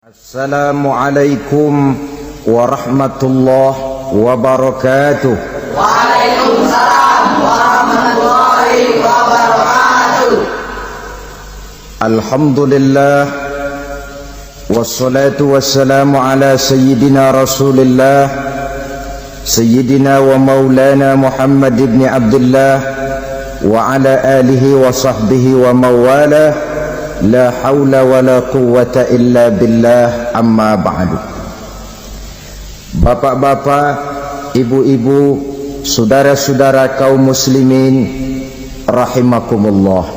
Assalamualaikum warahmatullahi wabarakatuh. Waalaikumsalam warahmatullahi wabarakatuh. Alhamdulillah wassalatu wassalamu ala sayyidina Rasulillah sayyidina wa maulana Muhammad ibn Abdullah wa ala alihi wa sahbihi wa mawalah. La haula wa la quwwata illa billah, amma ba'du. Bapak-bapak, ibu-ibu, saudara-saudara kaum muslimin rahimakumullah.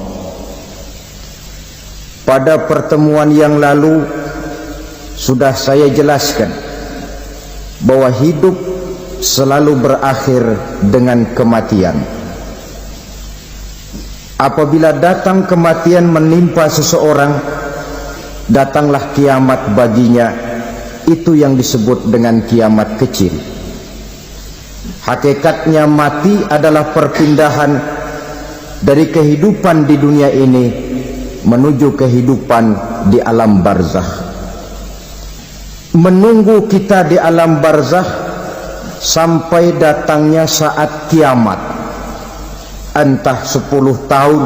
Pada pertemuan yang lalu sudah saya jelaskan bahwa hidup selalu berakhir dengan kematian. Apabila datang kematian menimpa seseorang, datanglah kiamat baginya. Itu yang disebut dengan kiamat kecil. Hakikatnya mati adalah perpindahan dari kehidupan di dunia ini menuju kehidupan di alam barzakh. Menunggu kita di alam barzakh sampai datangnya saat kiamat. Entah 10 tahun,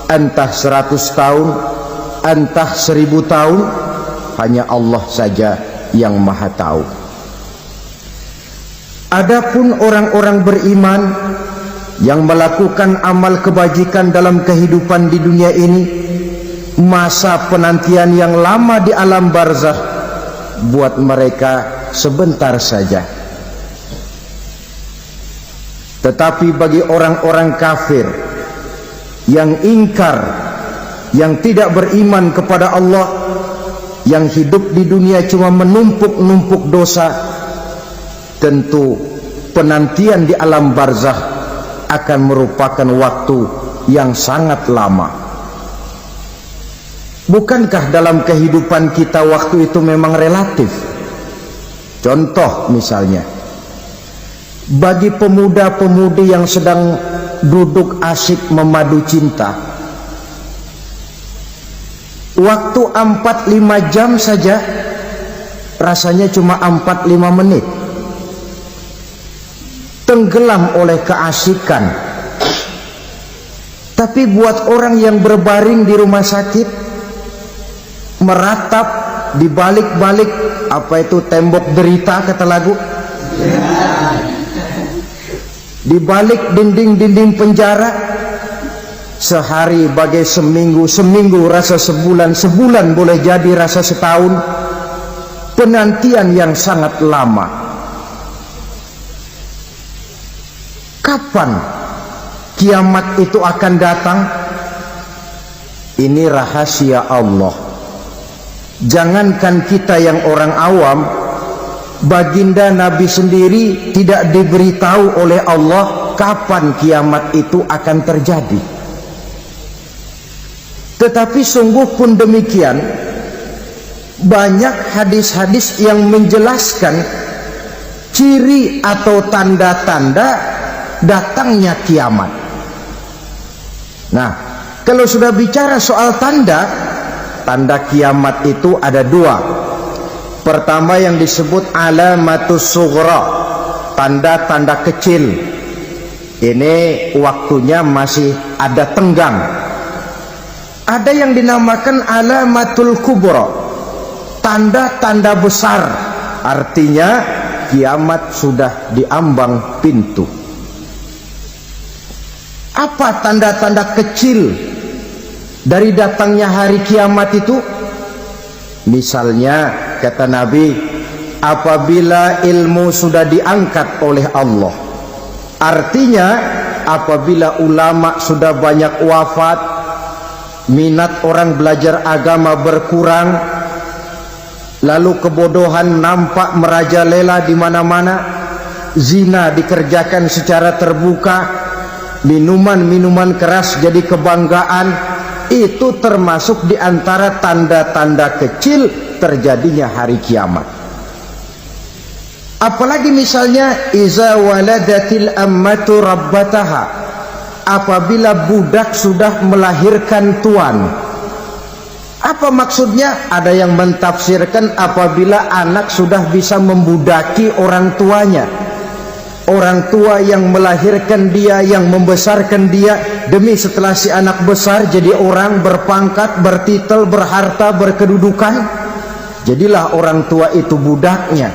entah 100 tahun, entah 1000 tahun, hanya Allah saja yang maha tahu. Adapun orang-orang beriman yang melakukan amal kebajikan dalam kehidupan di dunia ini, masa penantian yang lama di alam barzakh buat mereka sebentar saja. Tetapi bagi orang-orang kafir yang ingkar, yang tidak beriman kepada Allah, yang hidup di dunia cuma menumpuk-numpuk dosa, tentu penantian di alam barzakh akan merupakan waktu yang sangat lama. Bukankah dalam kehidupan kita waktu itu memang relatif? Contoh misalnya, bagi pemuda-pemudi yang sedang duduk asyik memadu cinta, waktu 4-5 jam saja rasanya cuma 4-5 menit, tenggelam oleh keasikan. Tapi buat orang yang berbaring di rumah sakit, meratap di balik-balik apa itu tembok derita kata lagu, di balik dinding-dinding penjara, sehari bagai seminggu, seminggu rasa sebulan, sebulan boleh jadi rasa setahun. Penantian yang sangat lama. Kapan kiamat itu akan datang? Ini rahasia Allah. Jangankan kita yang orang awam, baginda Nabi sendiri tidak diberitahu oleh Allah kapan kiamat itu akan terjadi. Tetapi sungguh pun demikian, banyak hadis-hadis yang menjelaskan ciri atau tanda-tanda datangnya kiamat. Nah, kalau sudah bicara soal tanda kiamat itu ada 2. Pertama yang disebut alamatus sughra, tanda-tanda kecil. Ini waktunya masih ada tenggang. Ada yang dinamakan alamatul kubra, tanda-tanda besar. Artinya kiamat sudah diambang pintu. Apa tanda-tanda kecil dari datangnya hari kiamat itu? Misalnya kata Nabi, apabila ilmu sudah diangkat oleh Allah, artinya apabila ulama sudah banyak wafat, minat orang belajar agama berkurang, lalu kebodohan nampak merajalela di mana-mana, zina dikerjakan secara terbuka, minuman-minuman keras jadi kebanggaan. Itu termasuk di antara tanda-tanda kecil terjadinya hari kiamat. Apalagi misalnya iza waladatil ammatu rabbataha, apabila budak sudah melahirkan tuan. Apa maksudnya? Ada yang mentafsirkan apabila anak sudah bisa membudaki orang tuanya. Orang tua yang melahirkan dia, yang membesarkan dia, demi setelah si anak besar jadi orang berpangkat, bertitel, berharta, berkedudukan, jadilah orang tua itu budaknya.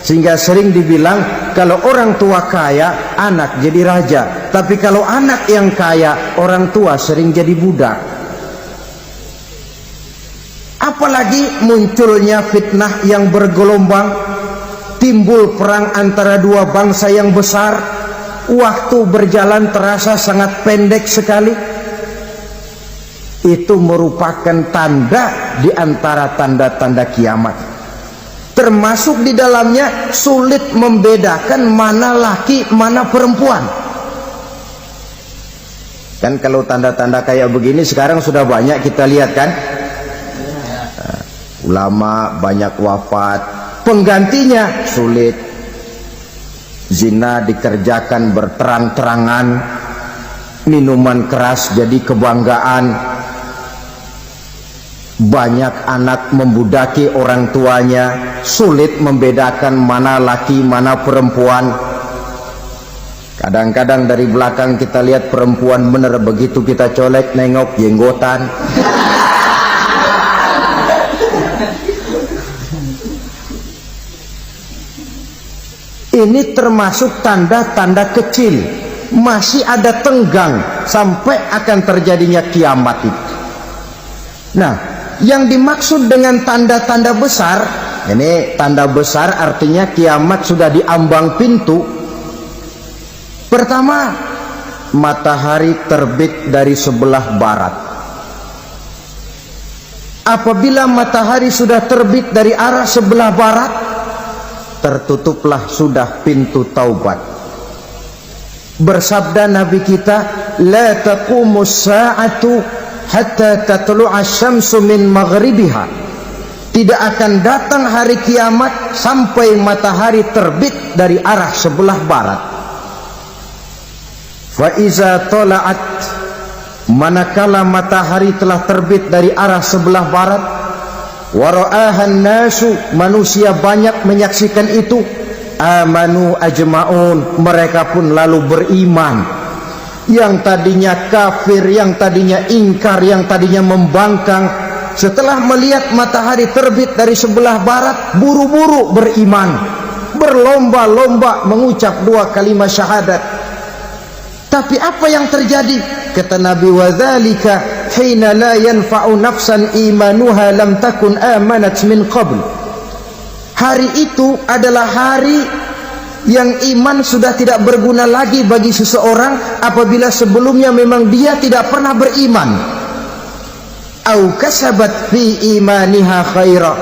Sehingga sering dibilang kalau orang tua kaya, anak jadi raja. Tapi kalau anak yang kaya, orang tua sering jadi budak. Apalagi munculnya fitnah yang bergelombang, timbul perang antara dua bangsa yang besar, waktu berjalan terasa sangat pendek sekali. Itu merupakan tanda di antara tanda-tanda kiamat. Termasuk di dalamnya sulit membedakan mana laki, mana perempuan. Kan kalau tanda-tanda kayak begini sekarang sudah banyak kita lihat kan. Ulama banyak wafat, penggantinya sulit. Zina dikerjakan berterang-terangan, minuman keras jadi kebanggaan, banyak anak membudaki orang tuanya, sulit membedakan mana laki mana perempuan. Kadang-kadang dari belakang kita lihat perempuan bener, begitu kita colek nengok jenggotan. Ini termasuk tanda-tanda kecil, masih ada tenggang sampai akan terjadinya kiamat itu. Nah, yang dimaksud dengan tanda-tanda besar, ini tanda besar artinya kiamat sudah di ambang pintu. Pertama, matahari terbit dari sebelah barat. Apabila matahari sudah terbit dari arah sebelah barat, tertutuplah sudah pintu taubat. Bersabda Nabi kita, la taqumus sa'atu hatta tatlu'a syamsu min maghribiha. Tidak akan datang hari kiamat sampai matahari terbit dari arah sebelah barat. Fa iza tala'at, manakala matahari telah terbit dari arah sebelah barat, wara'ahan nasu, manusia banyak menyaksikan itu, amanu ajma'un, mereka pun lalu beriman. Yang tadinya kafir, yang tadinya ingkar, yang tadinya membangkang, setelah melihat matahari terbit dari sebelah barat, buru-buru beriman, berlomba-lomba mengucap dua kalimat syahadat. Tapi apa yang terjadi? Kata Nabi, wadzalika hina la yanfa'u nafsan imanuha lam takun amanat min qabl. Hari itu adalah hari yang iman sudah tidak berguna lagi bagi seseorang apabila sebelumnya memang dia tidak pernah beriman. Au kasabat fi imaniha khaira,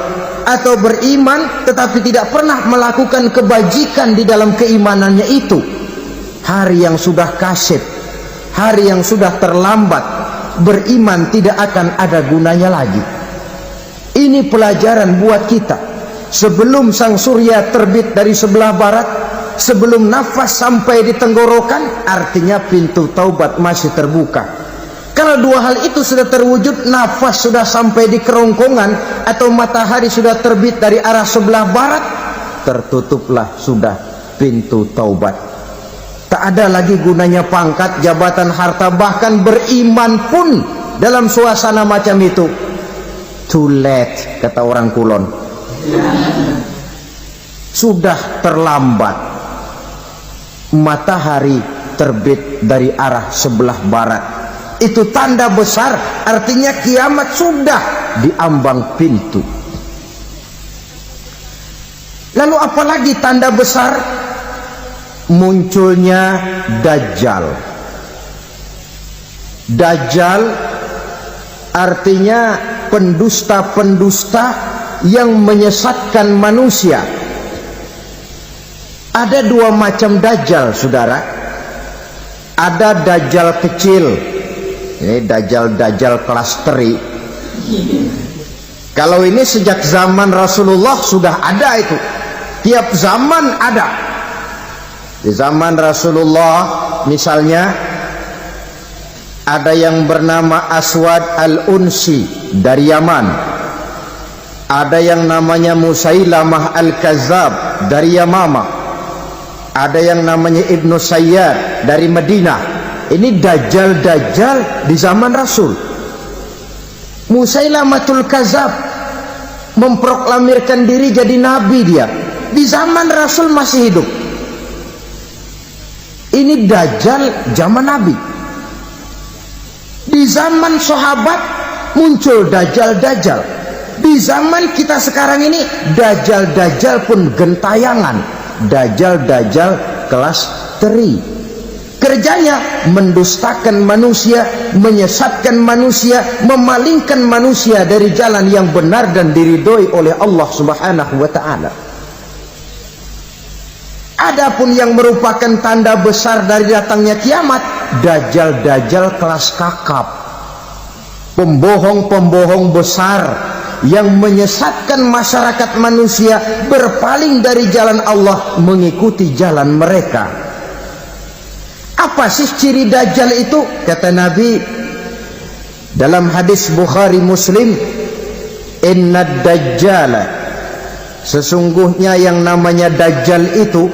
atau beriman tetapi tidak pernah melakukan kebajikan di dalam keimanannya itu. Hari yang sudah kasib, hari yang sudah terlambat, beriman tidak akan ada gunanya lagi. Ini pelajaran buat kita. Sebelum sang surya terbit dari sebelah barat, sebelum nafas sampai di tenggorokan, artinya pintu taubat masih terbuka. Kalau dua hal itu sudah terwujud, nafas sudah sampai di kerongkongan atau matahari sudah terbit dari arah sebelah barat, tertutuplah sudah pintu taubat. Tak ada lagi gunanya pangkat, jabatan, harta, bahkan beriman pun dalam suasana macam itu. Too late, kata orang Kulon. Sudah terlambat. Matahari terbit dari arah sebelah barat. Itu tanda besar, artinya kiamat sudah di ambang pintu. Lalu apalagi tanda besar? Munculnya Dajjal. Dajjal artinya pendusta-pendusta yang menyesatkan manusia. Ada dua macam Dajjal, saudara. Ada Dajjal kecil, ini Dajjal kelas teri. Kalau ini sejak zaman Rasulullah sudah ada itu. Tiap zaman ada. Di zaman Rasulullah misalnya ada yang bernama Aswad al-Unsi dari Yaman, ada yang namanya Musailamah al-Kazzab dari Yamama, ada yang namanya Ibnu Sayyad dari Madinah. Ini dajjal-dajjal di zaman Rasul. Musailamatul Kazzab memproklamirkan diri jadi nabi, dia di zaman Rasul masih hidup. Ini dajjal zaman Nabi. Di zaman sahabat muncul dajjal-dajjal. Di zaman kita sekarang ini dajjal-dajjal pun gentayangan. Dajjal-dajjal kelas teri. Kerjanya mendustakan manusia, menyesatkan manusia, memalingkan manusia dari jalan yang benar dan diridhoi oleh Allah Subhanahu wa ta'ala. Adapun yang merupakan tanda besar dari datangnya kiamat, dajjal-dajjal kelas kakap, pembohong-pembohong besar yang menyesatkan masyarakat manusia berpaling dari jalan Allah mengikuti jalan mereka. Apa sih ciri dajjal itu? Kata Nabi dalam hadis Bukhari Muslim, inna dajjala, sesungguhnya yang namanya dajjal itu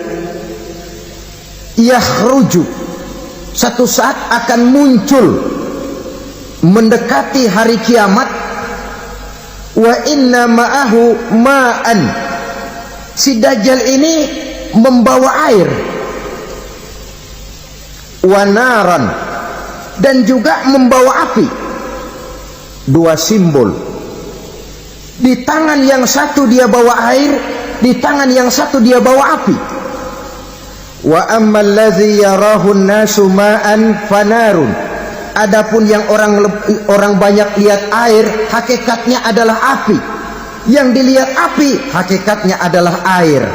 yakhruju, satu saat akan muncul mendekati hari kiamat. Wa inna ma'ahu ma'an, si dajjal ini membawa air, wa naran, dan juga membawa api. Dua simbol. Di tangan yang satu dia bawa air, di tangan yang satu dia bawa api. Wa ammal ladzi yarahu an-nasu ma'an fanarun, adapun yang orang banyak lihat air, hakikatnya adalah api. Yang dilihat api, hakikatnya adalah air.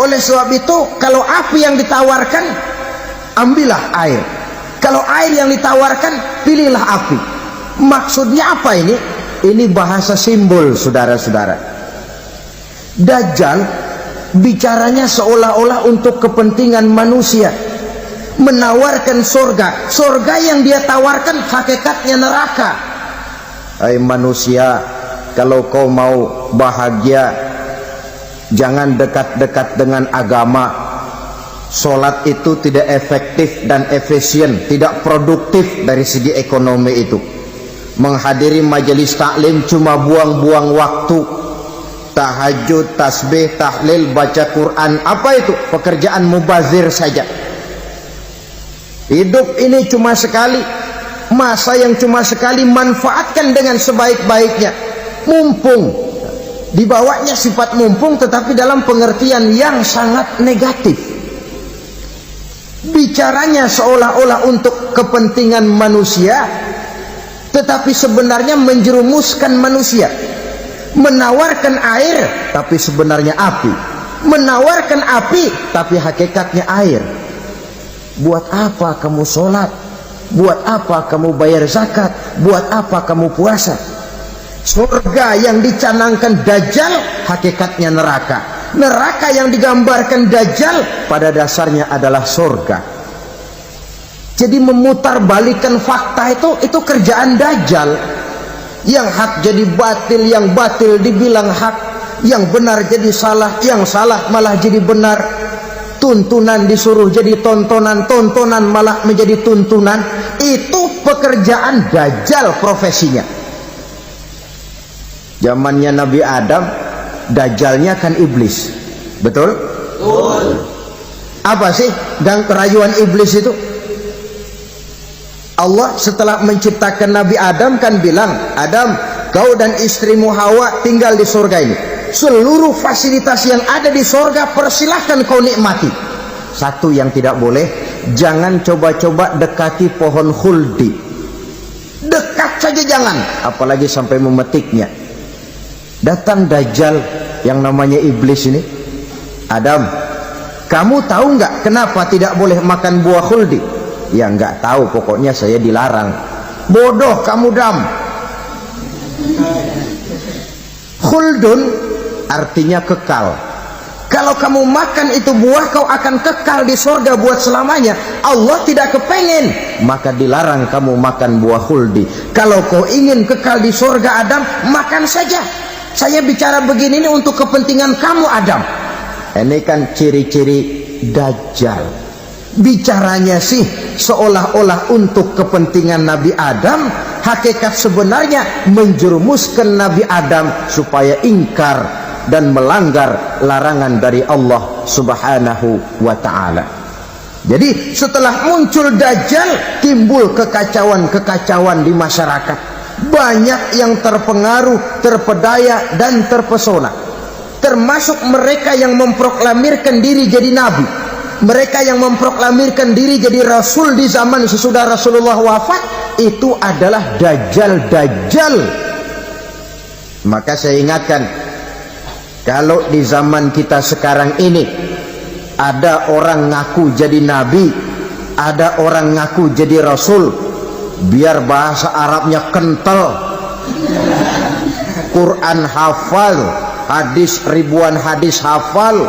Oleh sebab itu, kalau api yang ditawarkan, ambillah air. Kalau air yang ditawarkan, pilihlah api. Maksudnya apa ini? Ini bahasa simbol, saudara-saudara. Dajjal bicaranya seolah-olah untuk kepentingan manusia, menawarkan surga. Surga yang dia tawarkan hakikatnya neraka. Hai manusia, kalau kau mau bahagia, jangan dekat-dekat dengan agama. Sholat itu tidak efektif dan efisien, tidak produktif dari segi ekonomi itu. Menghadiri majelis taklim cuma buang-buang waktu. Tahajud, tasbih, tahlil, baca Quran, apa itu? Pekerjaan mubazir saja. Hidup ini cuma sekali, masa yang cuma sekali, manfaatkan dengan sebaik-baiknya. Mumpung, dibawanya sifat mumpung tetapi dalam pengertian yang sangat negatif. Bicaranya seolah-olah untuk kepentingan manusia, tetapi sebenarnya menjerumuskan manusia. Menawarkan air tapi sebenarnya api, menawarkan api tapi hakikatnya air. Buat apa kamu sholat? Buat apa kamu bayar zakat? Buat apa kamu puasa? Surga yang dicanangkan dajjal hakikatnya neraka. Neraka yang digambarkan dajjal pada dasarnya adalah surga. Jadi memutarbalikkan fakta itu kerjaan dajjal. Yang hak jadi batil, yang batil dibilang hak, yang benar jadi salah, yang salah malah jadi benar. Tuntunan disuruh jadi tontonan, tontonan malah menjadi tuntunan. Itu pekerjaan dajjal profesinya. Zamannya Nabi Adam, dajjalnya kan iblis. Betul? Betul. Apa sih gang kerayuan iblis itu? Allah setelah menciptakan Nabi Adam kan bilang, Adam, kau dan istrimu Hawa tinggal di surga ini. Seluruh fasilitas yang ada di surga persilahkan kau nikmati. Satu yang tidak boleh, jangan coba-coba dekati pohon khuldi. Dekat saja jangan, apalagi sampai memetiknya. Datang dajjal yang namanya iblis ini. Adam, kamu tahu nggak kenapa tidak boleh makan buah khuldi? Ya nggak tahu, pokoknya saya dilarang. Bodoh kamu Dam. Khuldun artinya kekal. Kalau kamu makan itu buah, kau akan kekal di surga buat selamanya. Allah tidak kepengen, maka dilarang kamu makan buah khuldi. Kalau kau ingin kekal di surga Adam, makan saja. Saya bicara begini ini untuk kepentingan kamu Adam. Ini kan ciri-ciri Dajjal. Bicaranya sih seolah-olah untuk kepentingan Nabi Adam, hakikat sebenarnya menjerumuskan Nabi Adam supaya ingkar dan melanggar larangan dari Allah Subhanahu wa ta'ala. Jadi setelah muncul Dajjal, timbul kekacauan-kekacauan di masyarakat. Banyak yang terpengaruh, terpedaya dan terpesona, termasuk mereka yang memproklamirkan diri jadi nabi, mereka yang memproklamirkan diri jadi rasul di zaman sesudah Rasulullah wafat. Itu adalah Dajjal. Maka saya ingatkan, kalau di zaman kita sekarang ini ada orang ngaku jadi nabi, ada orang ngaku jadi rasul, biar bahasa Arabnya kental, Quran hafal, hadis ribuan hadis hafal,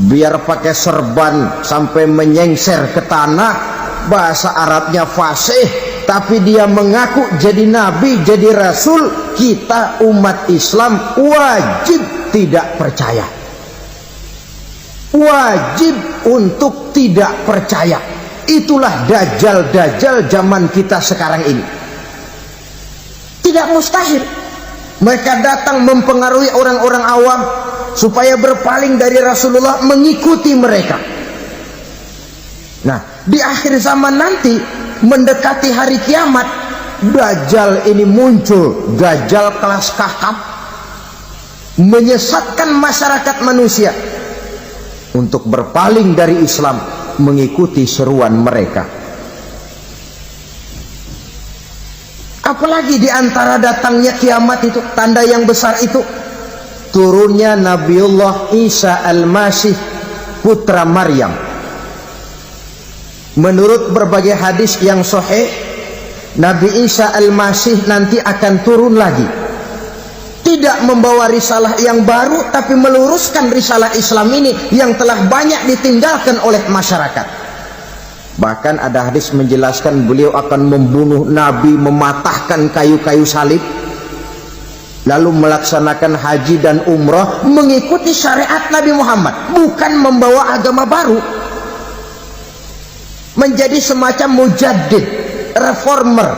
biar pakai serban sampai menyengser ke tanah, bahasa Arabnya fasih, tapi dia mengaku jadi nabi, jadi rasul. Kita umat Islam wajib tidak percaya, wajib untuk tidak percaya. Itulah Dajjal zaman kita sekarang ini. Tidak mustahil mereka datang mempengaruhi orang-orang awam supaya berpaling dari Rasulullah, mengikuti mereka. Nah, di akhir zaman nanti, mendekati hari kiamat, Dajjal ini muncul, Dajjal kelas kakap, menyesatkan masyarakat manusia untuk berpaling dari Islam, mengikuti seruan mereka. Apalagi di antara datangnya kiamat itu, tanda yang besar itu, turunnya Nabiullah Isa Al-Masih, putra Maryam. Menurut berbagai hadis yang sahih, Nabi Isa Al-Masih nanti akan turun lagi, tidak membawa risalah yang baru, tapi meluruskan risalah Islam ini yang telah banyak ditinggalkan oleh masyarakat. Bahkan ada hadis menjelaskan beliau akan membunuh Nabi, mematahkan kayu-kayu salib, lalu melaksanakan haji dan umrah mengikuti syariat Nabi Muhammad, bukan membawa agama baru, menjadi semacam mujaddid, reformer,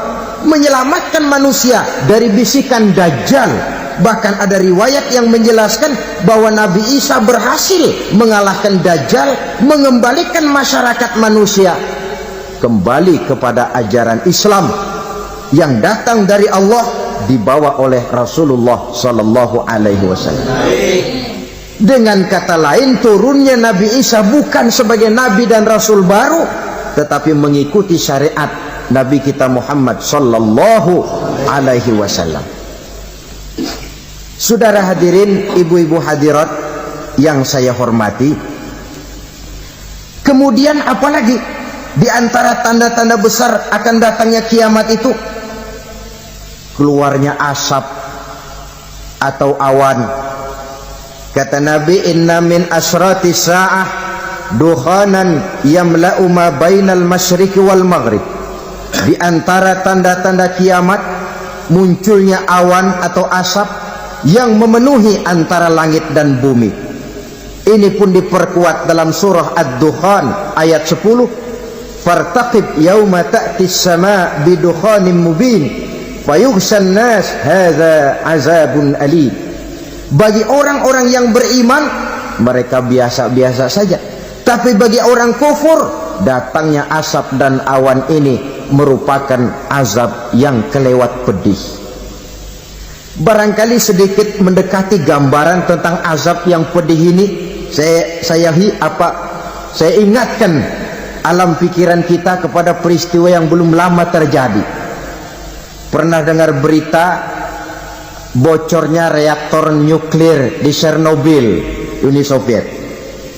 menyelamatkan manusia dari bisikan Dajjal. Bahkan ada riwayat yang menjelaskan bahwa Nabi Isa berhasil mengalahkan Dajjal, mengembalikan masyarakat manusia kembali kepada ajaran Islam yang datang dari Allah, dibawa oleh Rasulullah Sallallahu Alaihi Wasallam. Dengan kata lain, turunnya Nabi Isa bukan sebagai Nabi dan Rasul baru, tetapi mengikuti syariat Nabi kita Muhammad Sallallahu Alaihi Wasallam. Saudara hadirin, ibu-ibu hadirat yang saya hormati, kemudian apalagi di antara tanda-tanda besar akan datangnya kiamat itu? Keluarnya asap atau awan. Kata Nabi, inna min asrati sa'ah dukhanan yamla'u ma bainal masyriqi wal maghrib. Di antara tanda-tanda kiamat, munculnya awan atau asap yang memenuhi antara langit dan bumi. Ini pun diperkuat dalam surah Ad-Dukhan ayat 10, fartaqib yauma ta'tis sama' bidukhanin mubin fayughshan nas hadza azabun alim. Bagi orang-orang yang beriman, mereka biasa-biasa saja, tapi bagi orang kufur, datangnya asap dan awan ini merupakan azab yang kelewat pedih. Barangkali sedikit mendekati gambaran tentang azab yang pedih ini, saya ingatkan alam pikiran kita kepada peristiwa yang belum lama terjadi. Pernah dengar berita bocornya reaktor nuklir di Chernobyl, Uni Soviet?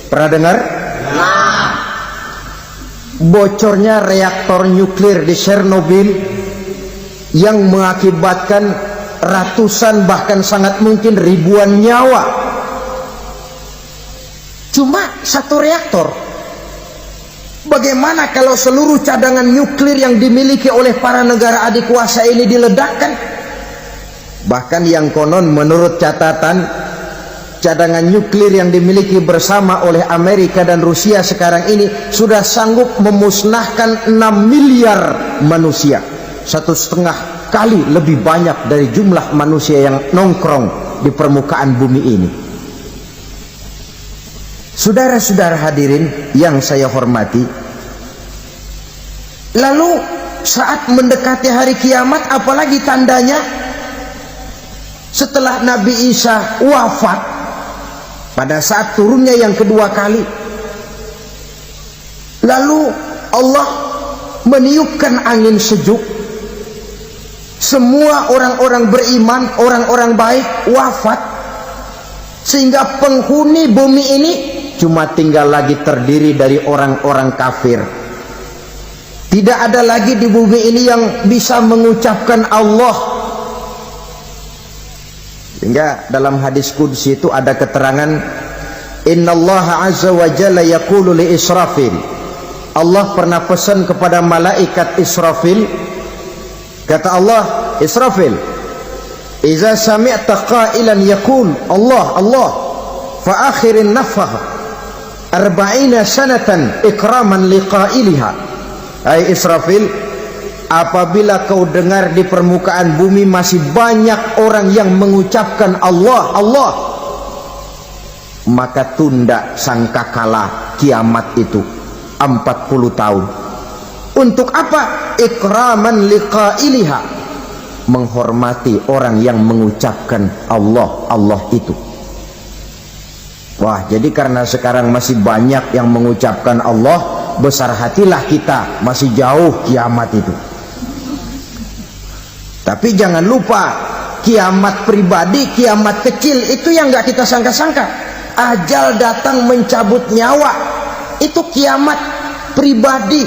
Pernah dengar? Bocornya reaktor nuklir di Chernobyl yang mengakibatkan ratusan bahkan sangat mungkin ribuan nyawa. cuma satu reaktor. Bagaimana kalau seluruh cadangan nuklir yang dimiliki oleh para negara adikuasa ini diledakkan? Bahkan yang konon menurut catatan, cadangan nuklir yang dimiliki bersama oleh Amerika dan Rusia sekarang ini sudah sanggup memusnahkan 6 miliar manusia, 1,5 kali lebih banyak dari jumlah manusia yang nongkrong di permukaan bumi ini. Saudara-saudara hadirin yang saya hormati, lalu saat mendekati hari kiamat, apalagi tandanya setelah Nabi Isa wafat pada saat turunnya yang kedua kali, lalu Allah meniupkan angin sejuk, semua orang-orang beriman, orang-orang baik wafat, sehingga penghuni bumi ini cuma tinggal lagi terdiri dari orang-orang kafir. Tidak ada lagi di bumi ini yang bisa mengucapkan Allah. Sehingga dalam hadis qudsi itu ada keterangan, innallaha azza wa jalla yaqulu li Israfil. Allah pernah pesan kepada malaikat Israfil, kata Allah, Israfil, iza sami'ta qailan yaqul Allah Allah fa akhirin nafakh 40 sanatan ikraman liqailiha. Hai Israfil, apabila kau dengar di permukaan bumi masih banyak orang yang mengucapkan Allah Allah, maka tunda sangkakala kiamat itu 40 tahun. Untuk apa? Ikraman liqailiha, menghormati orang yang mengucapkan Allah Allah itu. Wah, jadi karena sekarang masih banyak yang mengucapkan Allah, besar hatilah kita, masih jauh kiamat itu. Tapi jangan lupa, kiamat pribadi, kiamat kecil itu yang nggak kita sangka-sangka. Ajal datang mencabut nyawa, itu kiamat pribadi,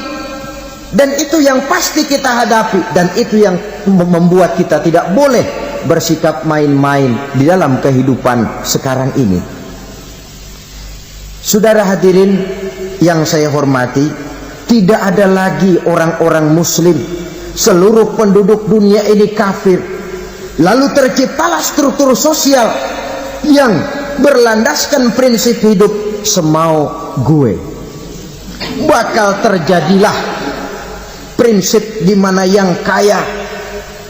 dan itu yang pasti kita hadapi, dan itu yang membuat kita tidak boleh bersikap main-main di dalam kehidupan sekarang ini. Saudara hadirin yang saya hormati, tidak ada lagi orang-orang muslim. Seluruh penduduk dunia ini kafir. Lalu terciptalah struktur sosial yang berlandaskan prinsip hidup semau gue. Bakal terjadilah prinsip di mana yang kaya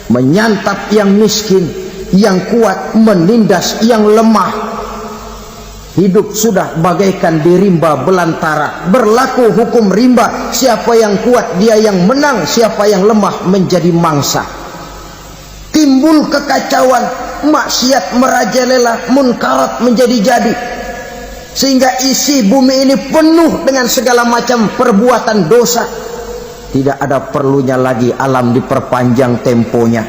menyantap yang miskin, yang kuat menindas yang lemah. Hidup sudah bagaikan di rimba belantara, berlaku hukum rimba. Siapa yang kuat dia yang menang, siapa yang lemah menjadi mangsa. Timbul kekacauan, maksiat merajalela, munkarat menjadi-jadi, sehingga isi bumi ini penuh dengan segala macam perbuatan dosa. Tidak ada perlunya lagi alam diperpanjang temponya.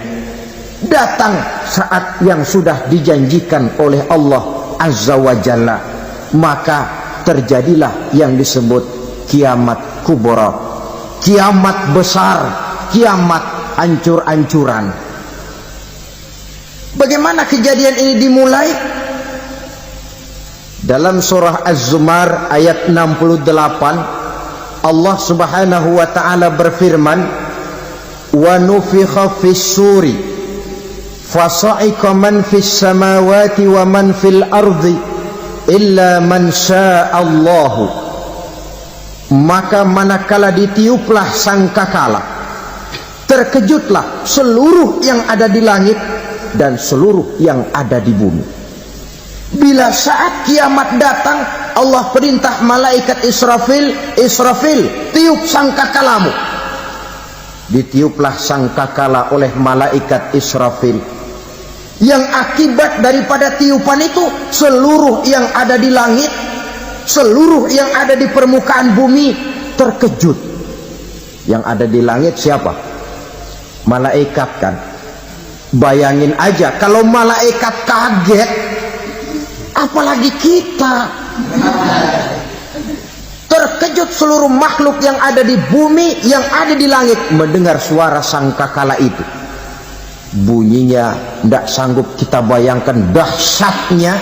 Datang saat yang sudah dijanjikan oleh Allah Azza wa Jalla, maka terjadilah yang disebut kiamat kubra, kiamat besar, kiamat hancur-hancuran. Bagaimana kejadian ini dimulai? Dalam surah Az-Zumar ayat 68, Allah Subhanahu wa taala berfirman, wa nufikha fis-suri fasa'iqa man fis samawati wa man fil ardi illa man sya'allahu. Maka manakala ditiuplah sangkakala, terkejutlah seluruh yang ada di langit dan seluruh yang ada di bumi. Bila saat kiamat datang, Allah perintah malaikat Israfil, Israfil, tiup sangkakalamu. Ditiuplah sangkakala oleh malaikat Israfil. Yang akibat daripada tiupan itu, seluruh yang ada di langit, seluruh yang ada di permukaan bumi terkejut. Yang ada di langit siapa? Malaikat kan. Bayangin aja kalau malaikat kaget, apalagi kita. Terkejut seluruh makhluk yang ada di bumi, yang ada di langit mendengar suara sangkakala itu. Bunyinya tidak sanggup kita bayangkan dahsyatnya.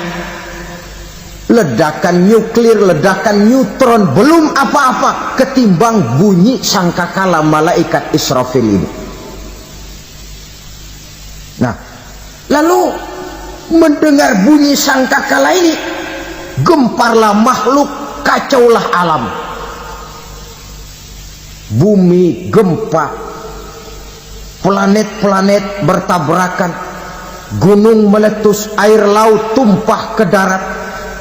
ledakan nuklir, ledakan neutron, belum apa-apa ketimbang bunyi sangkakala malaikat Israfil ini. Nah, lalu mendengar bunyi sangkakala ini, gemparlah makhluk, kacaulah alam. Bumi gempa, planet-planet bertabrakan, gunung meletus, air laut tumpah ke darat,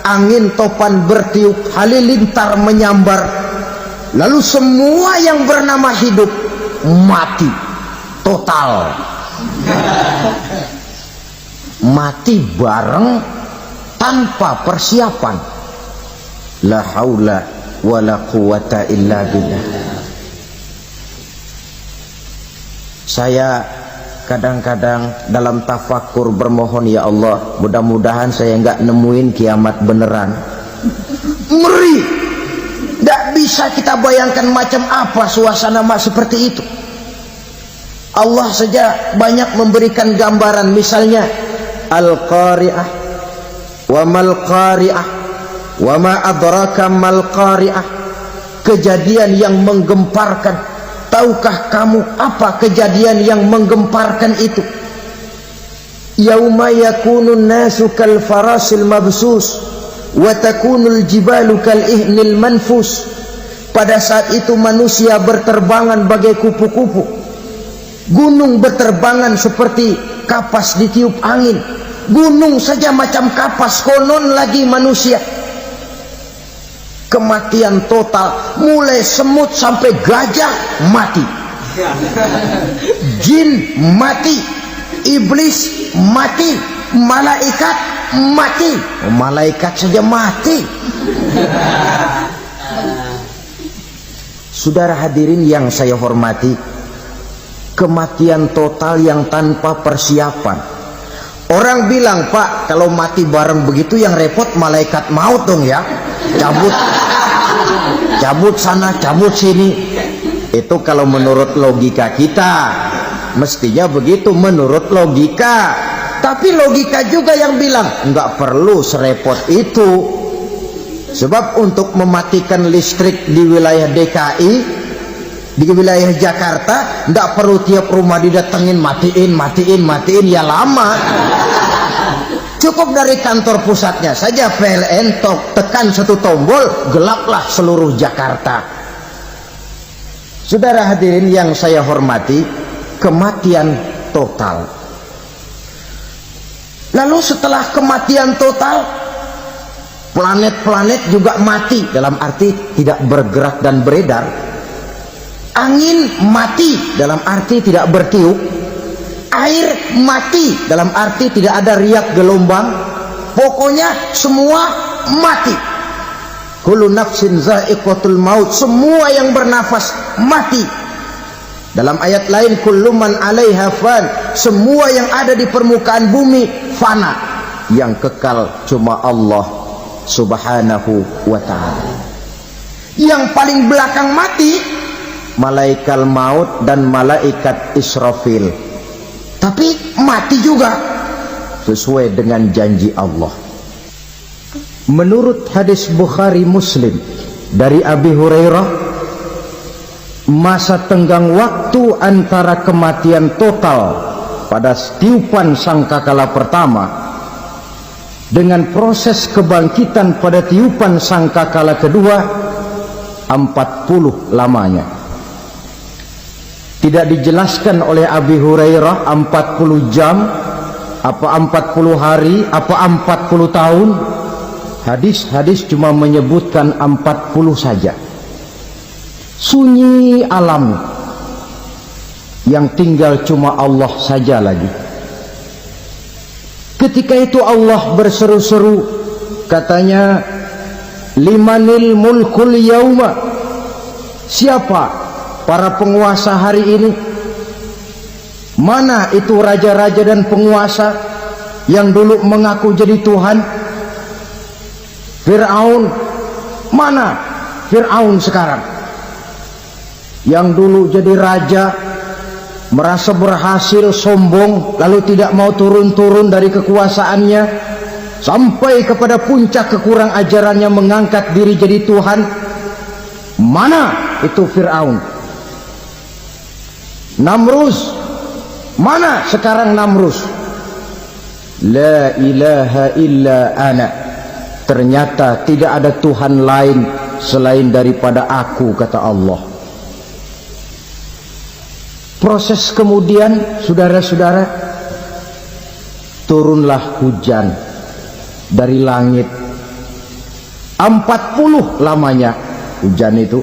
angin topan bertiup, halilintar menyambar. Lalu semua yang bernama hidup mati total. Mati bareng tanpa persiapan. La haula wala quwata illa billah. Saya kadang-kadang dalam tafakur bermohon, ya Allah, mudah-mudahan saya nggak nemuin kiamat beneran. Ngeri, nggak bisa kita bayangkan macam apa suasana seperti itu. Allah saja banyak memberikan gambaran, misalnya Al-Qari'ah, wa mal qari'ah, wa ma adraka mal qari'ah. Kejadian yang menggemparkan. Tahukah kamu apa kejadian yang menggemparkan itu? Yauma yakunun nasu kal farasil mabsus wa takunul jibalu kal ihnil manfus. Pada saat itu manusia berterbangan bagai kupu-kupu, gunung berterbangan seperti kapas ditiup angin. Gunung saja macam kapas, konon lagi manusia. Kematian total, mulai semut sampai gajah mati, jin mati, iblis mati, malaikat mati. Malaikat saja mati. Saudara hadirin yang saya hormati, kematian total yang tanpa persiapan. Orang bilang, Pak, kalau mati bareng begitu yang repot malaikat maut dong ya, cabut sana, cabut sini. Itu kalau menurut logika kita, mestinya begitu menurut logika. Tapi logika juga yang bilang nggak perlu serepot itu. Sebab untuk mematikan listrik di wilayah DKI, di wilayah Jakarta, nggak perlu tiap rumah didatengin matiin ya lama. Cukup dari kantor pusatnya saja PLN, tekan satu tombol, gelaplah seluruh Jakarta. Saudara hadirin yang saya hormati, kematian total. Lalu setelah kematian total, planet-planet juga mati, dalam arti tidak bergerak dan beredar. Angin mati, dalam arti tidak bertiup. Air mati, dalam arti tidak ada riak gelombang. Pokoknya semua mati. Kullu nafsin za'iqatul maut, semua yang bernafas mati. Dalam ayat lain, kullu man 'alaiha fan, semua yang ada di permukaan bumi fana. Yang kekal cuma Allah Subhanahu wa ta'ala. Yang paling belakang mati malaikat maut dan malaikat Israfil. Tapi mati juga sesuai dengan janji Allah. Menurut hadis Bukhari Muslim dari Abi Hurairah, masa tenggang waktu antara kematian total pada tiupan sangkakala pertama dengan proses kebangkitan pada tiupan sangkakala kedua 40 lamanya. Tidak dijelaskan oleh Abi Hurairah 40 jam, apa 40 hari, apa 40 tahun. Hadis-hadis cuma menyebutkan 40 saja. Sunyi alam, yang tinggal cuma Allah saja lagi. Ketika itu Allah berseru-seru, katanya, limanil mulkul yauma, siapa para penguasa hari ini? Mana itu raja-raja dan penguasa yang dulu mengaku jadi Tuhan? Fir'aun, mana Fir'aun sekarang? Yang dulu jadi raja, merasa berhasil, sombong, lalu tidak mau turun-turun dari kekuasaannya. sampai kepada puncak kekurang ajarannya mengangkat diri jadi Tuhan. Mana itu Fir'aun? Namrus, mana sekarang Namrus? La ilaha illa ana, ternyata tidak ada Tuhan lain selain daripada aku, kata Allah. Proses kemudian, saudara-saudara, turunlah hujan dari langit. 40 lamanya hujan itu,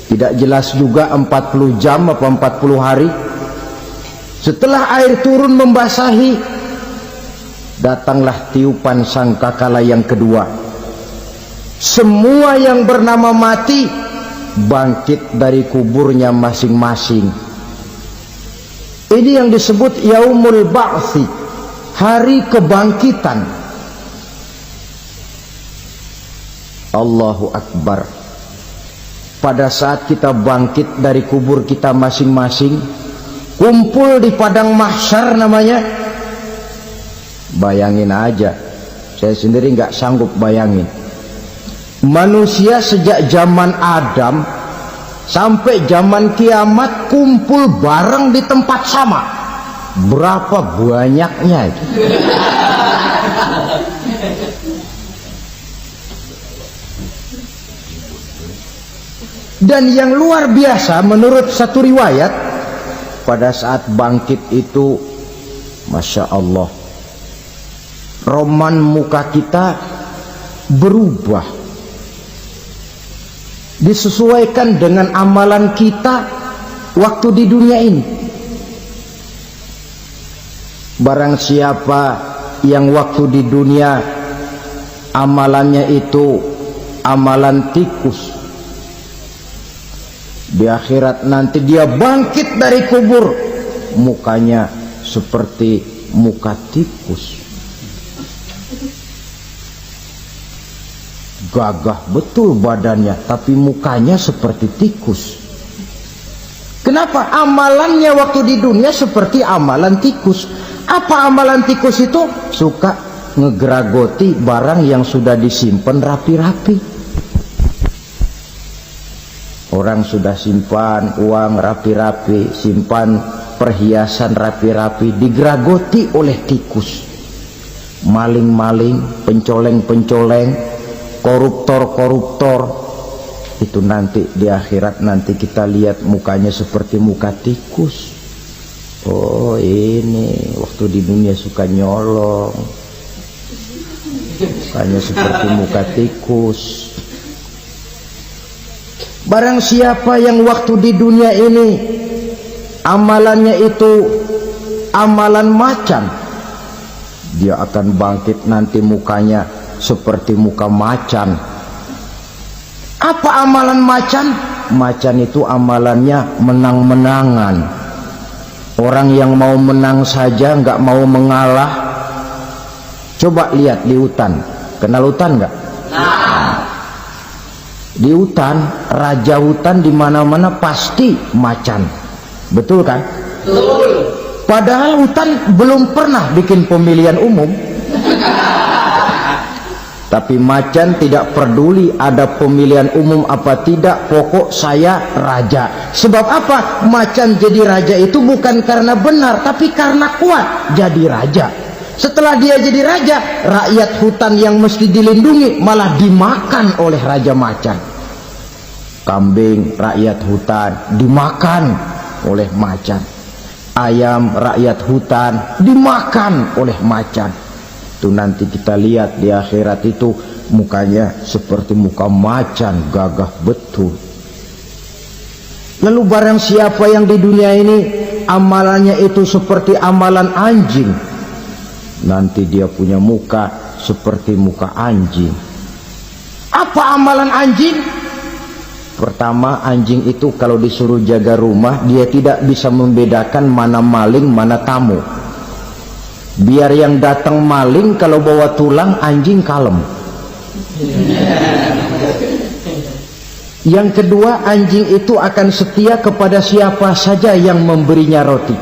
tidak jelas juga 40 jam apa 40 hari. Setelah air turun membasahi, datanglah tiupan sangkakala yang kedua. Semua yang bernama mati bangkit dari kuburnya masing-masing. Ini yang disebut Yaumul Ba'thi, hari kebangkitan. Allahu Akbar. Pada saat kita bangkit dari kubur kita masing-masing, kumpul di padang mahsyar namanya. Bayangin aja, saya sendiri nggak sanggup bayangin. Manusia sejak zaman Adam sampai zaman kiamat kumpul bareng di tempat sama. Berapa banyaknya itu? Dan yang luar biasa menurut satu riwayat, pada saat bangkit itu, Masya Allah, roman muka kita berubah, disesuaikan dengan amalan kita waktu di dunia ini. Barang siapa yang waktu di dunia amalannya itu amalan tikus, di akhirat nanti dia bangkit dari kubur, mukanya seperti muka tikus. Gagah betul badannya, tapi mukanya seperti tikus. Kenapa? Amalannya waktu di dunia seperti amalan tikus. Apa amalan tikus itu? Suka ngegeragoti barang yang sudah disimpan rapi-rapi. Orang sudah simpan uang rapi-rapi, simpan perhiasan rapi-rapi, digeragoti oleh tikus. Maling-maling, pencoleng-pencoleng, koruptor-koruptor, itu nanti di akhirat nanti kita lihat mukanya seperti muka tikus. Oh, ini waktu di dunia suka nyolong, mukanya seperti muka tikus. Barang siapa yang waktu di dunia ini amalannya itu amalan macan, dia akan bangkit nanti mukanya seperti muka macan. Apa amalan macan? Macan itu amalannya menang-menangan. Orang yang mau menang saja nggak mau mengalah. Coba lihat di hutan, kenal hutan nggak? Di hutan, raja hutan di mana-mana pasti macan, betul kan? Betul. Padahal hutan belum pernah bikin pemilihan umum. Tapi macan tidak peduli ada pemilihan umum apa tidak, pokok saya raja. Sebab apa? Macan jadi raja itu bukan karena benar, tapi karena kuat jadi raja. Setelah dia jadi raja, rakyat hutan yang mesti dilindungi malah dimakan oleh raja macan. Kambing rakyat hutan dimakan oleh macan. Ayam rakyat hutan dimakan oleh macan. Itu nanti kita lihat di akhirat itu mukanya seperti muka macan, gagah betul. Lalu barang siapa yang di dunia ini amalannya itu seperti amalan anjing, nanti dia punya muka seperti muka anjing. Apa amalan anjing? Pertama, anjing itu kalau disuruh jaga rumah, dia tidak bisa membedakan mana maling mana tamu. Biar yang datang maling kalau bawa tulang, anjing kalem. Yang kedua, anjing itu akan setia kepada siapa saja yang memberinya roti.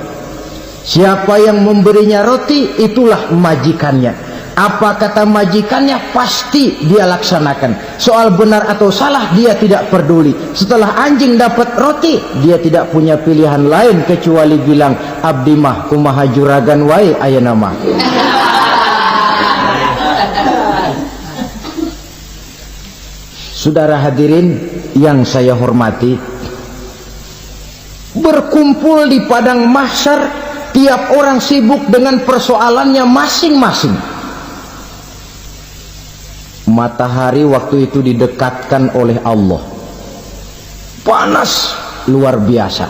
Siapa yang memberinya roti, itulah majikannya. Apa kata majikannya pasti dia laksanakan. Soal benar atau salah dia tidak peduli. Setelah anjing dapat roti, dia tidak punya pilihan lain kecuali bilang, abdi mah kumaha juragan wae ayeuna mah. Saudara hadirin yang saya hormati, berkumpul di padang mahsyar, tiap orang sibuk dengan persoalannya masing-masing. Matahari waktu itu didekatkan oleh Allah, panas luar biasa.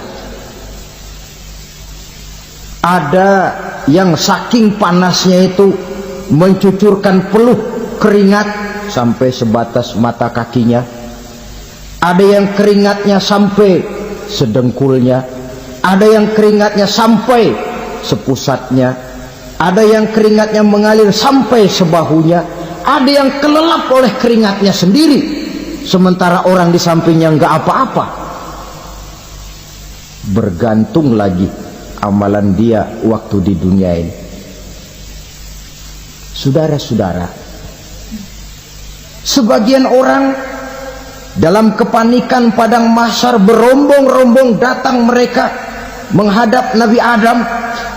Ada yang saking panasnya itu mencucurkan peluh keringat sampai sebatas mata kakinya. Ada yang keringatnya sampai sedengkulnya, ada yang keringatnya sampai sepusatnya, ada yang keringatnya mengalir sampai sebahunya. Ada yang kelelap oleh keringatnya sendiri, sementara orang di sampingnya nggak apa-apa. Bergantung lagi amalan dia waktu di dunia ini. Saudara-saudara, sebagian orang dalam kepanikan padang mahsyar berombong-rombong datang mereka menghadap Nabi Adam.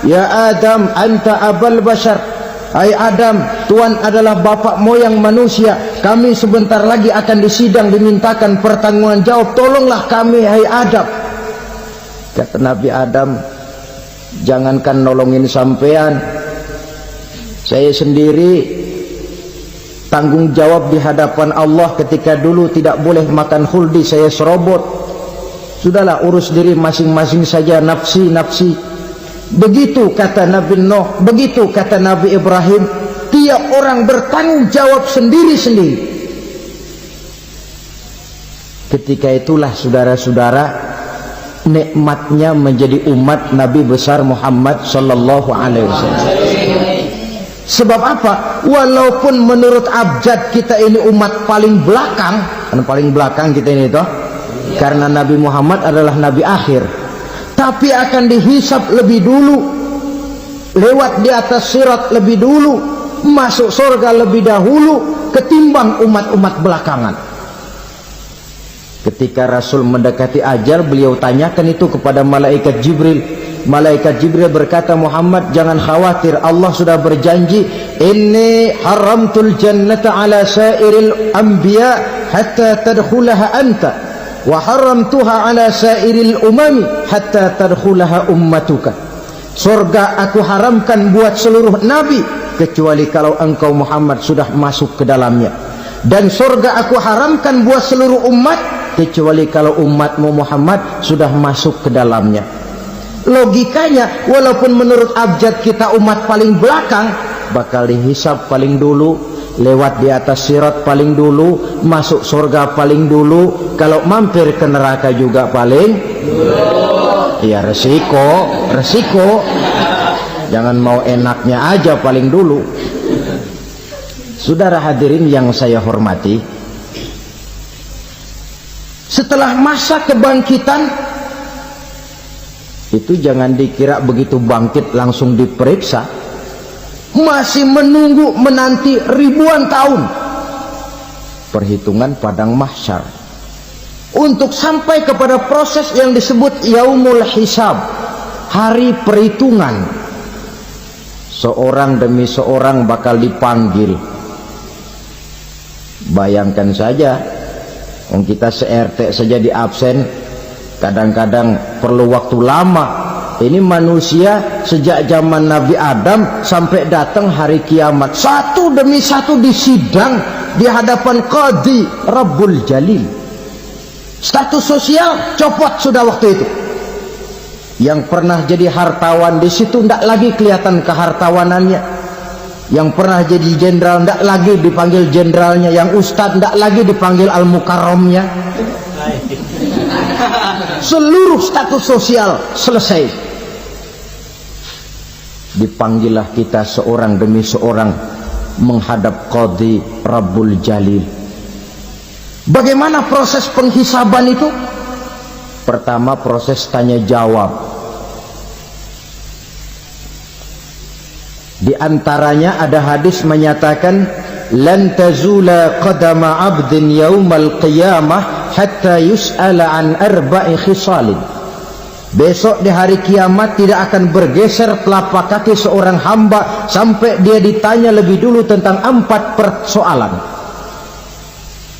Ya Adam, anta abal bashar. Hai Adam, Tuhan adalah bapak moyang manusia. Kami sebentar lagi akan disidang, dimintakan pertanggungan jawab. Tolonglah kami, hai Adam. Kata Nabi Adam, jangankan nolongin sampean, saya sendiri tanggung jawab di hadapan Allah. Ketika dulu tidak boleh makan khuldi, saya serobot. Sudahlah, urus diri masing-masing saja, nafsi. Begitu kata Nabi Nuh, begitu kata Nabi Ibrahim. Tiap orang bertanggung jawab sendiri-sendiri. Ketika itulah saudara-saudara, nikmatnya menjadi umat Nabi besar Muhammad sallallahu alaihi wasallam. Sebab apa? Walaupun menurut abjad kita ini umat paling belakang, paling belakang kita ini toh, karena Nabi Muhammad adalah Nabi akhir, tapi akan dihisap lebih dulu, lewat di atas sirat lebih dulu, masuk surga lebih dahulu ketimbang umat-umat belakangan. Ketika Rasul mendekati ajal, beliau tanyakan itu kepada malaikat Jibril. Malaikat Jibril berkata, Muhammad jangan khawatir, Allah sudah berjanji, inni haramtul jannata ala sairil anbiya hatta tadkhulaha anta, wa haramtuha ala sairil umami hatta tadkhulaha ummatuka. Surga aku haramkan buat seluruh nabi kecuali kalau engkau Muhammad sudah masuk ke dalamnya, dan surga aku haramkan buat seluruh umat kecuali kalau umatmu Muhammad sudah masuk ke dalamnya. Logikanya, walaupun menurut abjad kita umat paling belakang, bakal dihisap paling dulu, lewat di atas sirat paling dulu, masuk surga paling dulu, kalau mampir ke neraka juga paling dulu. Ya resiko. Jangan mau enaknya aja paling dulu. Saudara hadirin yang saya hormati, setelah masa kebangkitan itu jangan dikira begitu bangkit langsung diperiksa. Masih menunggu menanti ribuan tahun perhitungan padang mahsyar untuk sampai kepada proses yang disebut yaumul hisab, hari perhitungan. Seorang demi seorang bakal dipanggil. Bayangkan saja, kita se-RT saja di absen, kadang-kadang perlu waktu lama. Ini manusia sejak zaman Nabi Adam sampai datang hari kiamat, satu demi satu disidang di hadapan Qadhi Rabbul Jalil. Status sosial copot sudah waktu itu. Yang pernah jadi hartawan di situ tidak lagi kelihatan kehartawanannya. Yang pernah jadi jenderal tidak lagi dipanggil jenderalnya. Yang ustadz tidak lagi dipanggil al-mukarramnya. Seluruh status sosial selesai. Dipanggillah kita seorang demi seorang menghadap Qadhi Rabbul Jalil. Bagaimana proses penghisaban itu? Pertama, proses tanya jawab. Di antaranya ada hadis menyatakan lan tazula qadama 'abdin yaumal qiyamah hatta yus'ala an arba'i khisalin. Besok di hari kiamat tidak akan bergeser telapak kaki seorang hamba sampai dia ditanya lebih dulu tentang 4 persoalan.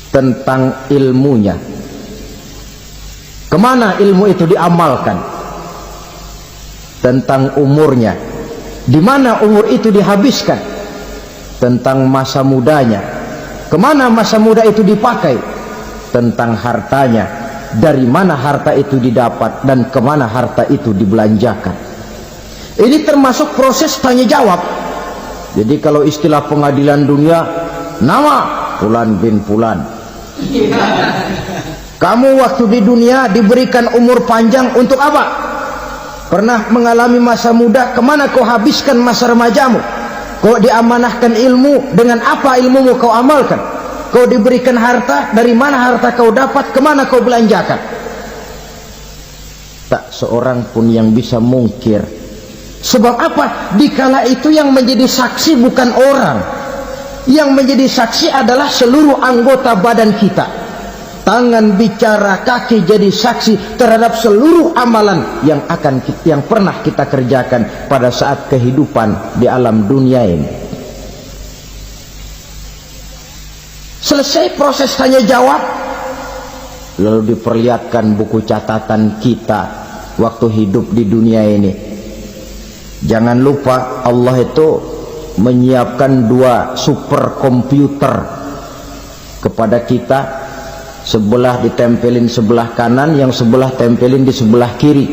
Tentang ilmunya, kemana ilmu itu diamalkan. Tentang umurnya, di mana umur itu dihabiskan. Tentang masa mudanya, kemana masa muda itu dipakai. Tentang hartanya, dari mana harta itu didapat dan kemana harta itu dibelanjakan. Ini termasuk proses tanya jawab. Jadi kalau istilah pengadilan dunia, nama Fulan bin Fulan. Kamu waktu di dunia diberikan umur panjang untuk apa? Pernah mengalami masa muda, kemana kau habiskan masa remajamu? Kau diamanahkan ilmu, dengan apa ilmumu kau amalkan? Kau diberikan harta, dari mana harta kau dapat, kemana kau belanjakan? Tak seorang pun yang bisa mungkir. Sebab apa? Dikala itu yang menjadi saksi bukan orang. Yang menjadi saksi adalah seluruh anggota badan kita. Tangan bicara, kaki jadi saksi terhadap seluruh amalan yang pernah kita kerjakan pada saat kehidupan di alam dunia ini. Selesai proses tanya jawab, lalu diperlihatkan buku catatan kita waktu hidup di dunia ini. Jangan lupa Allah itu menyiapkan 2 superkomputer kepada kita. Sebelah ditempelin sebelah kanan, yang sebelah tempelin di sebelah kiri.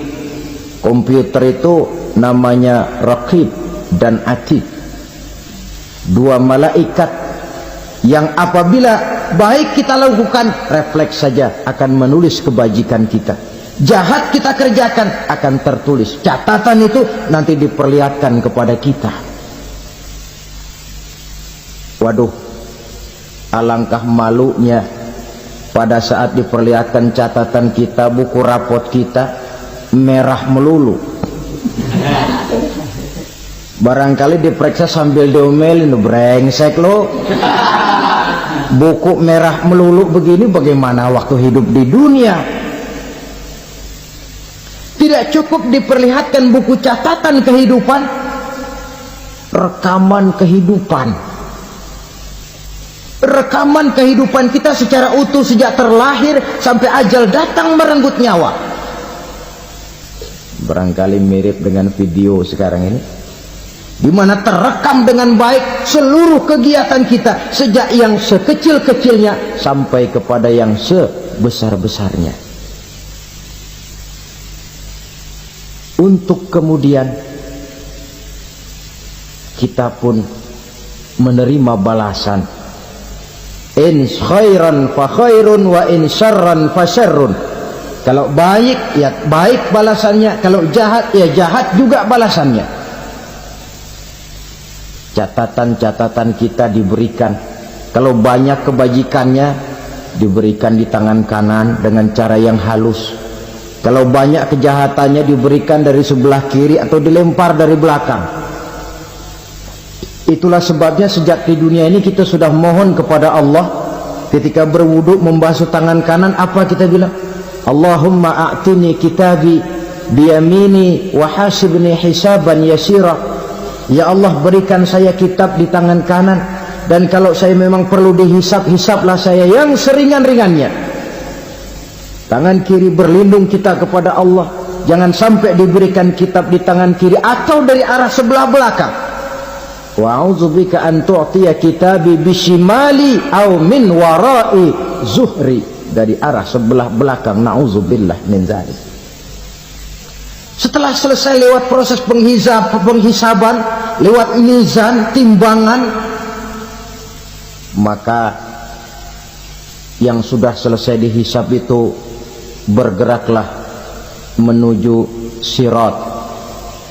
Komputer itu namanya Raqib dan Atid, 2 malaikat yang apabila baik kita lakukan, refleks saja akan menulis kebajikan kita. Jahat kita kerjakan, akan tertulis. Catatan itu nanti diperlihatkan kepada kita. Waduh, alangkah malunya pada saat diperlihatkan catatan kita, buku rapot kita merah melulu. Barangkali diperiksa sambil diomelin, brengsek lo. Buku merah melulu begini, bagaimana waktu hidup di dunia? Tidak cukup diperlihatkan buku catatan kehidupan, rekaman kehidupan. Rekaman kehidupan kita secara utuh sejak terlahir sampai ajal datang merenggut nyawa. Barangkali mirip dengan video sekarang ini, di mana terekam dengan baik seluruh kegiatan kita sejak yang sekecil-kecilnya sampai kepada yang sebesar-besarnya. Untuk kemudian kita pun menerima balasan. In khairan fa khairun wa in syarran fa syarrun. Kalau baik ya baik balasannya, kalau jahat ya jahat juga balasannya. Catatan-catatan kita diberikan. Kalau banyak kebajikannya diberikan di tangan kanan dengan cara yang halus. Kalau banyak kejahatannya diberikan dari sebelah kiri atau dilempar dari belakang. Itulah sebabnya sejak di dunia ini kita sudah mohon kepada Allah, ketika berwudu membasuh tangan kanan, apa kita bilang? Allahumma a'tini kitabi biyamini wa hasibni hisaban yasira. Ya Allah, berikan saya kitab di tangan kanan, dan kalau saya memang perlu dihisab, hisablah saya yang seringan-ringannya. Tangan kiri berlindung kita kepada Allah, jangan sampai diberikan kitab di tangan kiri atau dari arah sebelah belakang. Wa a'udzubika an tu'tiya kitabi bishimali aw min wara'i zuhri, dari arah sebelah belakang. Na'udzubillah min dzalik. Setelah selesai lewat proses penghisaban, lewat mizan, timbangan, maka yang sudah selesai dihisab itu bergeraklah menuju sirat,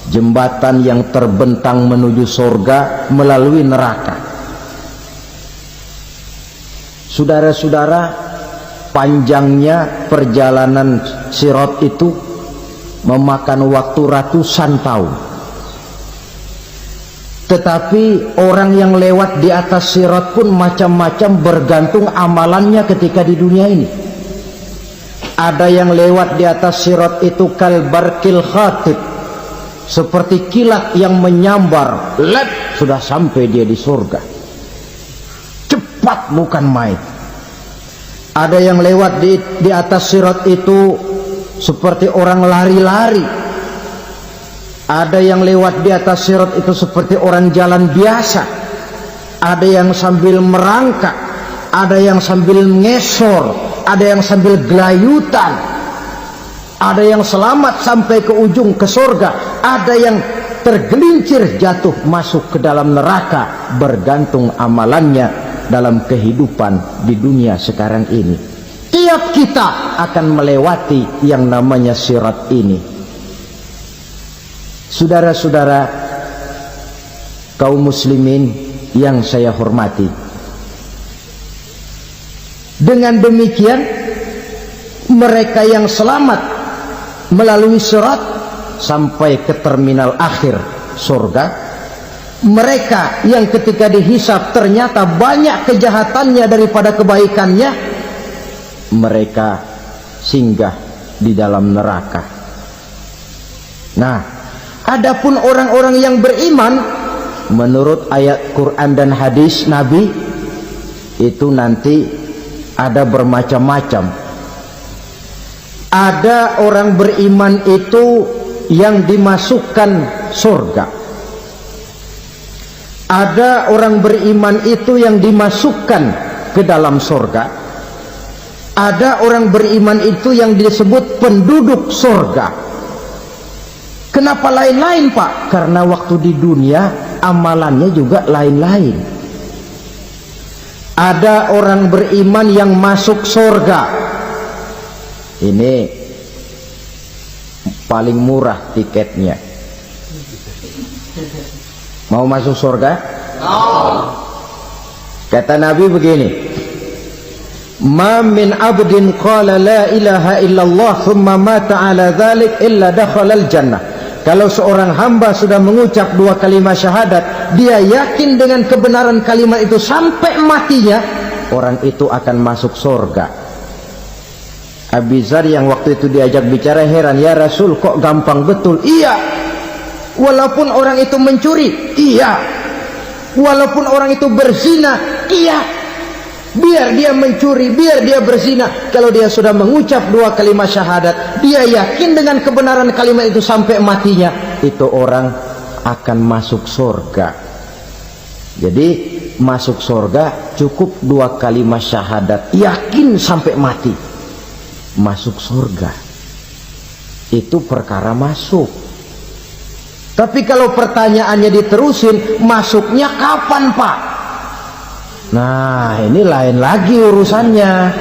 jembatan yang terbentang menuju surga melalui neraka. Saudara-saudara, panjangnya perjalanan sirat itu memakan waktu ratusan tahun. Tetapi orang yang lewat di atas sirat pun macam-macam, bergantung amalannya ketika di dunia ini. Ada yang lewat di atas sirat itu kalbarkil khatib, seperti kilat yang menyambar, lep, sudah sampai dia di surga. Cepat bukan main. Ada yang lewat di atas sirat itu seperti orang lari-lari. Ada yang lewat di atas sirat itu seperti orang jalan biasa. Ada yang sambil merangkak, ada yang sambil ngesor, ada yang sambil gelayutan, ada yang selamat sampai ke ujung ke surga, ada yang tergelincir jatuh masuk ke dalam neraka, bergantung amalannya dalam kehidupan di dunia sekarang ini. Tiap kita akan melewati yang namanya sirat ini. Saudara-saudara kaum muslimin yang saya hormati, dengan demikian mereka yang selamat melalui sirat sampai ke terminal akhir surga, mereka yang ketika dihisab ternyata banyak kejahatannya daripada kebaikannya, mereka singgah di dalam neraka. Nah, adapun orang-orang yang beriman menurut ayat Quran dan hadis Nabi itu nanti ada bermacam-macam. Ada orang beriman itu yang dimasukkan surga. Ada orang beriman itu yang dimasukkan ke dalam surga. Ada orang beriman itu yang disebut penduduk surga. Kenapa lain-lain, Pak? Karena waktu di dunia amalannya juga lain-lain. Ada orang beriman yang masuk surga. Ini paling murah tiketnya. Mau masuk surga? Kata Nabi begini, ma min abdin qala la ilaha illallah thumma mata ala dhalik illa dakhala al-jannah. Kalau seorang hamba sudah mengucap dua kalimat syahadat, dia yakin dengan kebenaran kalimat itu sampai matinya, orang itu akan masuk surga. Abi Dzar yang waktu itu diajak bicara heran, ya Rasul kok gampang betul? Iya, walaupun orang itu mencuri, iya, walaupun orang itu berzina, iya. Biar dia mencuri, biar dia berzina, kalau dia sudah mengucap dua kalimat syahadat, dia yakin dengan kebenaran kalimat itu sampai matinya, itu orang akan masuk surga. Jadi masuk surga cukup dua kalimat syahadat, yakin sampai mati, masuk surga. Itu perkara masuk. Tapi kalau pertanyaannya diterusin, masuknya kapan, Pak? Nah, ini lain lagi urusannya.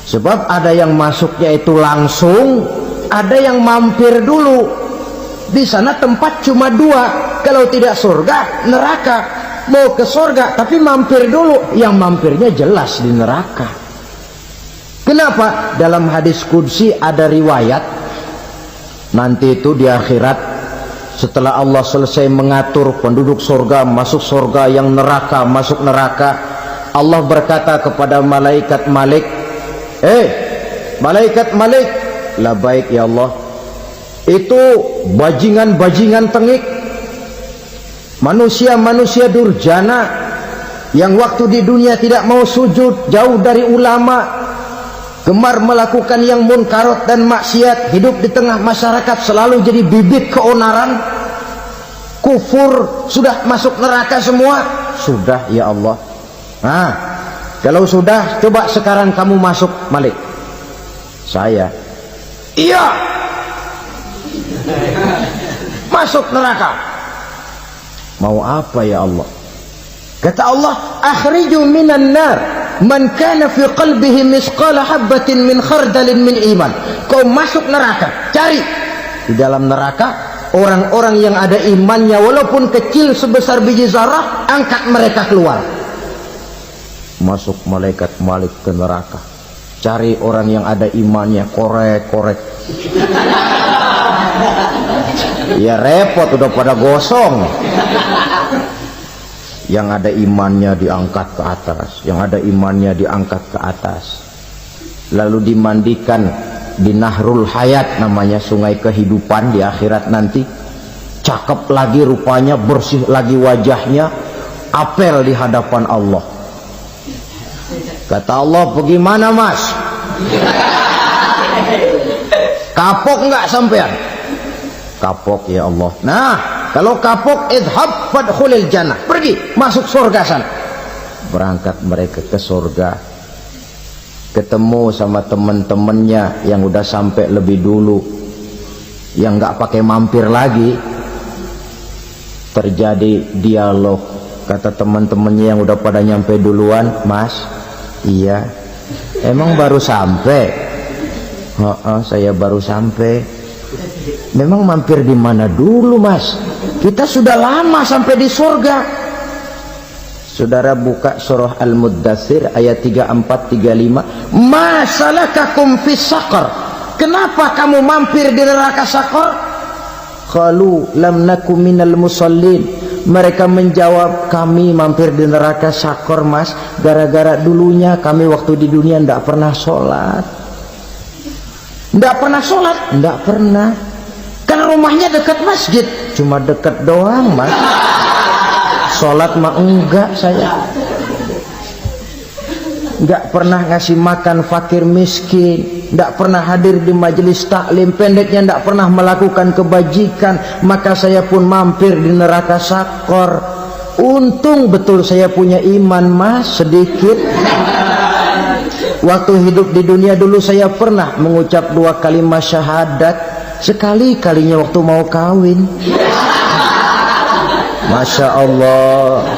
Sebab ada yang masuknya itu langsung, ada yang mampir dulu. Di sana tempat cuma dua, kalau tidak surga, neraka. Mau ke surga tapi mampir dulu, yang mampirnya jelas di neraka. Kenapa? Dalam hadis qudsi ada riwayat, nanti itu di akhirat, setelah Allah selesai mengatur penduduk surga masuk surga, yang neraka masuk neraka, Allah berkata kepada malaikat Malik, malaikat Malik, labaik ya Allah, itu bajingan-bajingan tengik, manusia-manusia durjana yang waktu di dunia tidak mau sujud, jauh dari ulama, gemar melakukan yang munkarat dan maksiat, hidup di tengah masyarakat selalu jadi bibit keonaran, kufur, sudah masuk neraka semua. Sudah ya Allah. Nah, kalau sudah, coba sekarang kamu masuk, Malik. Saya, iya, masuk neraka. Mau apa ya Allah? Kata Allah, akhriju minan nar man kana fi qalbihi misqala habatin min khardalin min iman. Kau masuk neraka, cari di dalam neraka orang-orang yang ada imannya walaupun kecil sebesar biji zarah, angkat mereka keluar. Masuk malaikat Malik ke neraka, cari orang yang ada imannya, korek-korek. Ya repot, udah pada gosong. Yang ada imannya diangkat ke atas, yang ada imannya diangkat ke atas, lalu dimandikan di Nahrul Hayat, namanya sungai kehidupan di akhirat nanti. Cakep lagi rupanya, bersih lagi wajahnya, apel di hadapan Allah. Kata Allah, bagaimana mas? Kapok nggak sampean? Kapok ya Allah. Nah, kalau kapok, idhab fadkhulil jannah, pergi masuk surga sana. Berangkat mereka ke surga, ketemu sama teman-temannya yang udah sampai lebih dulu, yang nggak pakai mampir lagi. Terjadi dialog. Kata teman-temannya yang udah pada nyampe duluan, mas, iya, emang baru sampai? Saya baru sampai. Memang mampir di mana dulu mas? Kita sudah lama sampai di surga. Saudara buka surah Al-Muddathir ayat 34-35. Ma salakakum fis saqar? Kenapa kamu mampir di neraka Saqar? Qalu lam naku minal musallin. Mereka menjawab, kami mampir di neraka Saqar mas, gara-gara dulunya kami waktu di dunia tidak pernah sholat. Tidak pernah sholat? Tidak pernah. Karena rumahnya dekat masjid, cuma dekat doang mas. Sholat mah enggak saya. Enggak pernah ngasih makan fakir miskin, enggak pernah hadir di majelis taklim, pendeknya enggak pernah melakukan kebajikan. Maka saya pun mampir di neraka Saqar. Untung betul saya punya iman mas, sedikit. Waktu hidup di dunia dulu saya pernah mengucap 2 kalimat syahadat, sekali-kalinya waktu mau kawin. Masya Allah.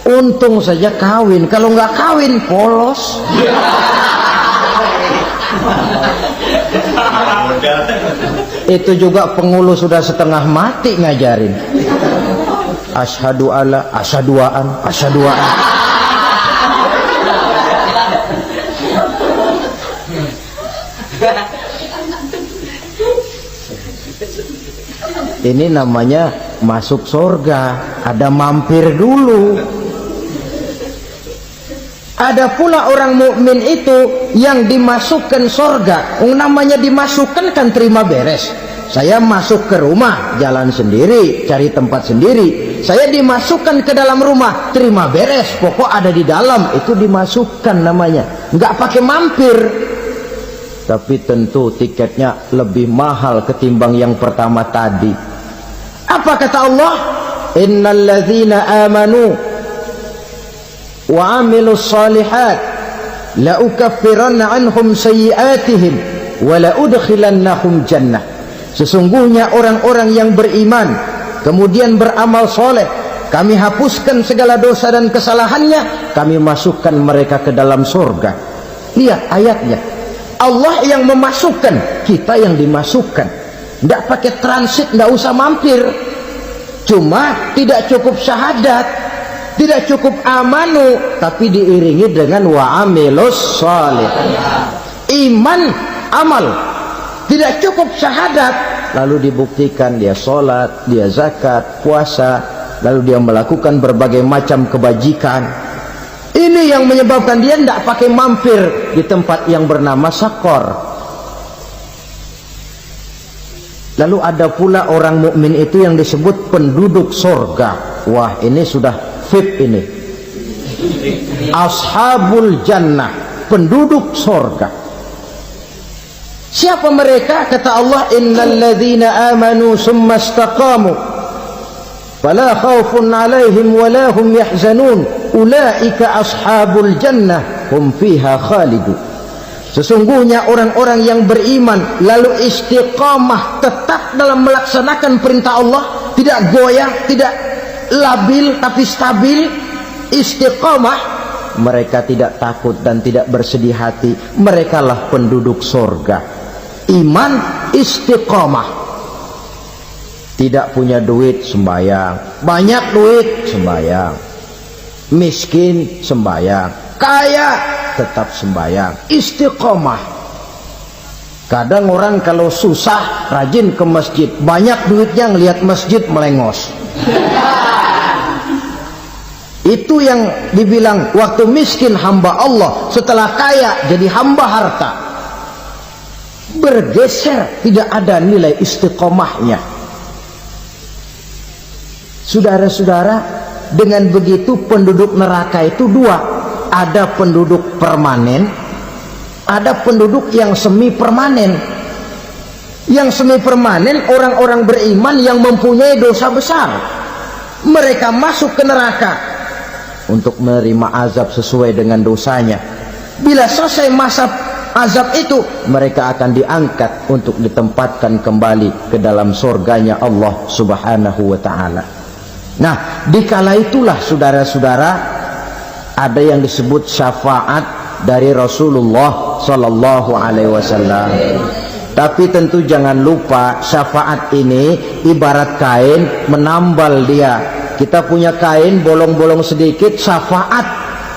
Untung saja kawin, kalau nggak kawin polos. Itu juga pengulu sudah setengah mati ngajarin. Asyhadu alla, asyaduaan, asyaduaan. Ini namanya masuk surga, ada mampir dulu. Ada pula orang mukmin itu yang dimasukkan surga. Namanya dimasukkan kan terima beres. Saya masuk ke rumah, jalan sendiri, cari tempat sendiri. Saya dimasukkan ke dalam rumah, terima beres, pokok ada di dalam, itu dimasukkan namanya. Nggak pakai mampir. Tapi tentu tiketnya lebih mahal ketimbang yang pertama tadi. Apa kata Allah? Innal ladzina amanu wa amilus salihat la ukaffiranna anhum sayyi'atihim wa la udkhilannahum jannah. Sesungguhnya orang-orang yang beriman kemudian beramal soleh, kami hapuskan segala dosa dan kesalahannya, kami masukkan mereka ke dalam surga. Lihat ayatnya, Allah yang memasukkan, kita yang dimasukkan. Tidak pakai transit, tidak usah mampir. Cuma tidak cukup syahadat, tidak cukup amanu, tapi diiringi dengan wa'amilus salih. Iman, amal. Tidak cukup syahadat, lalu dibuktikan dia sholat, dia zakat, puasa, lalu dia melakukan berbagai macam kebajikan. Ini yang menyebabkan dia tidak pakai mampir di tempat yang bernama Saqar. Lalu ada pula orang mukmin itu yang disebut penduduk surga. Wah, ini sudah VIP ini. Ashabul jannah, penduduk surga. Siapa mereka? Kata Allah, innal ladzina amanu summa istaqamu fala khaufun 'alaihim wala hum yahzanun ulaika ashabul jannah hum fiha khalidun. Sesungguhnya orang-orang yang beriman lalu istiqamah, tetap dalam melaksanakan perintah Allah, tidak goyah, tidak labil tapi stabil, istiqamah, mereka tidak takut dan tidak bersedih hati. Merekalah penduduk surga. Iman, istiqamah. Tidak punya duit, sembahyang. Banyak duit, sembahyang. Miskin, sembahyang. Kaya, tetap sembahyang. Istiqamah. Kadang orang kalau susah rajin ke masjid, banyak duitnya ngelihat masjid melengos. Itu yang dibilang waktu miskin hamba Allah, setelah kaya jadi hamba harta. Bergeser, tidak ada nilai istiqomahnya. Saudara-saudara, dengan begitu penduduk neraka itu dua. Ada penduduk permanen, ada penduduk yang semi permanen. Yang semi permanen orang-orang beriman yang mempunyai dosa besar. Mereka masuk ke neraka untuk menerima azab sesuai dengan dosanya. Bila selesai masa azab itu, mereka akan diangkat untuk ditempatkan kembali ke dalam surganya Allah Subhanahu wa ta'ala. Nah, dikala itulah saudara-saudara ada yang disebut syafaat dari Rasulullah Sallallahu Alaihi Wasallam. Tapi tentu jangan lupa syafaat ini ibarat kain menambal dia. Kita punya kain bolong-bolong sedikit, syafaat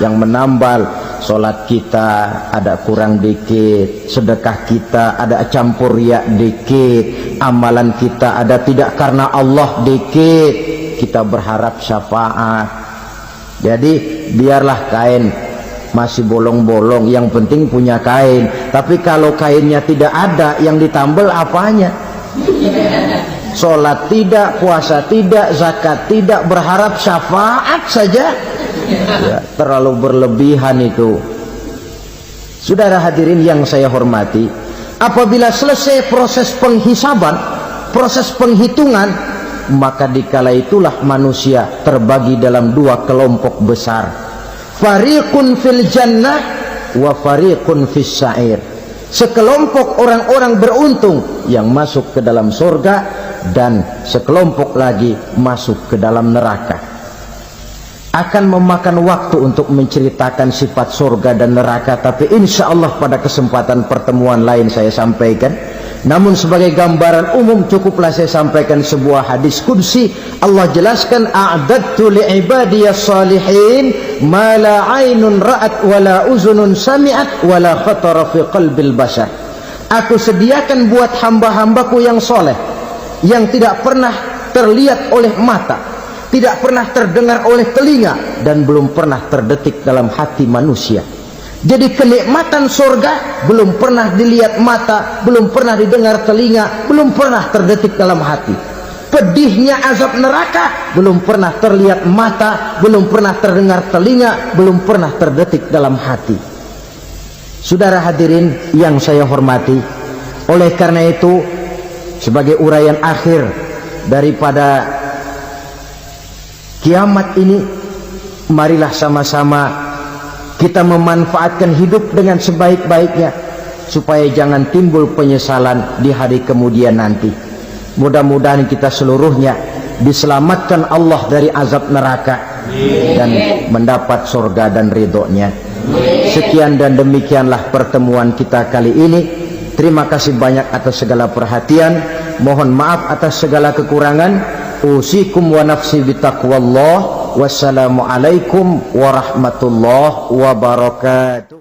yang menambal. Solat kita ada kurang dikit, sedekah kita ada campur riak dikit, amalan kita ada tidak karena Allah dikit, kita berharap syafaat. Jadi biarlah kain masih bolong-bolong, yang penting punya kain. Tapi kalau kainnya tidak ada, yang ditambal apanya? Sholat tidak, puasa tidak, zakat tidak, berharap syafaat saja. Ya, terlalu berlebihan itu. Saudara hadirin yang saya hormati, apabila selesai proses penghisaban, proses penghitungan, maka dikala itulah manusia terbagi dalam dua kelompok besar. Fariqun fil jannah wa fariqun fis sa'ir. Sekelompok orang-orang beruntung yang masuk ke dalam surga, dan sekelompok lagi masuk ke dalam neraka. Akan memakan waktu untuk menceritakan sifat surga dan neraka, tapi insya Allah pada kesempatan pertemuan lain saya sampaikan. Namun sebagai gambaran umum cukuplah saya sampaikan sebuah hadis qudsi. Allah jelaskan, a'dadtu li'ibadiyas salihin ma la 'ainun ra'at wa la uzunun sami'at wa la khatara fi qalbil bashar. Aku sediakan buat hamba-hambaku yang soleh, yang tidak pernah terlihat oleh mata, tidak pernah terdengar oleh telinga, dan belum pernah terdetik dalam hati manusia. Jadi kenikmatan surga belum pernah dilihat mata, belum pernah didengar telinga, belum pernah terdetik dalam hati. Pedihnya azab neraka belum pernah terlihat mata, belum pernah terdengar telinga, belum pernah terdetik dalam hati. Saudara hadirin yang saya hormati, oleh karena itu sebagai uraian akhir daripada kiamat ini, marilah sama-sama kita memanfaatkan hidup dengan sebaik-baiknya supaya jangan timbul penyesalan di hari kemudian nanti. Mudah-mudahan kita seluruhnya diselamatkan Allah dari azab neraka dan mendapat surga dan ridhonya. Sekian dan demikianlah pertemuan kita kali ini. Terima kasih banyak atas segala perhatian. Mohon maaf atas segala kekurangan. Usikum wa nafsi bitaqwallah. Wassalamualaikum warahmatullahi wabarakatuh.